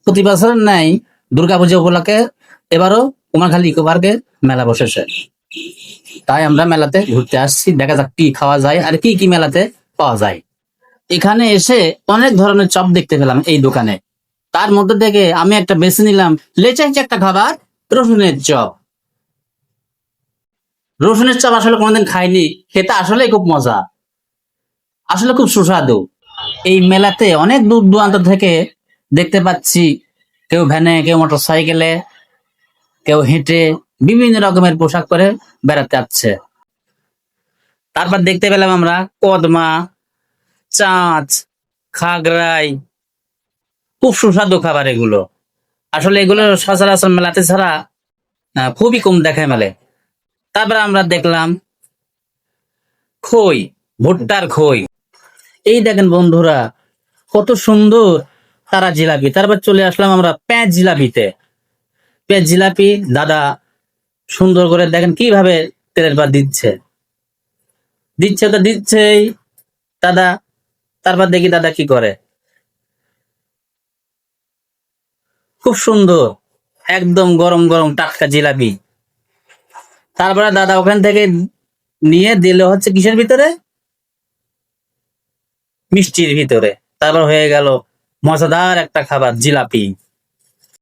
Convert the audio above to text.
প্রতি বছর নাই দুর্গাপূজা উপলক্ষে এবারও কুমারখালী ইকো পার্কে মেলা বসেছে। তাই আমরা মেলাতে ঘুরতে আসছি, দেখা যাক কি খাওয়া যায় আর কি কি মেলাতে পাওয়া যায়। এখানে এসে অনেক ধরনের চপ দেখতে পেলাম এই দোকানে। তার মধ্যে থেকে আমি একটা বেছে নিলাম লেচাইছে একটা খাবার, রসুনের চপ। রসুনের চপ আসলে কোনোদিন খাইনি, খেতে আসলে খুব মজা, আসলে খুব সুস্বাদু। এই মেলাতে অনেক দূর দূরান্ত থেকে দেখতে পাচ্ছি, কেউ ভ্যানে, কেউ মোটর সাইকেলে, কেউ হেঁটে বিভিন্ন রকমের পোশাক পরে বেড়াতে যাচ্ছে। তারপর দেখতে পেলাম আমরা কদমা, চাঁচ, খাগড়াই, খুব সুস্বাদু খাবার এগুলো। আসলে এগুলো সচরাচর মেলাতে ছাড়া খুবই কম দেখায় মেলে। তারপর আমরা দেখলাম খই, ভুট্টার খই। এই দেখেন বন্ধুরা, কত সুন্দর তারা জিলাপি। তারপর চলে আসলাম আমরা পেঁয়াজ জিলাপিতে। পেঁয়াজ জিলাপি দাদা সুন্দর করে দেখেন কিভাবে তেলের পর দিচ্ছে, দিচ্ছে তো দিচ্ছেই দাদা। তারপর দেখি দাদা কি করে, খুব সুন্দর, একদম গরম গরম টাটকা জিলাপি। তারপরে দাদা ওখান থেকে নিয়ে দিল হচ্ছে কিসের ভিতরে, মিষ্টির ভিতরে। তারপর হয়ে গেল মজাদার একটা খাবার জিলাপি।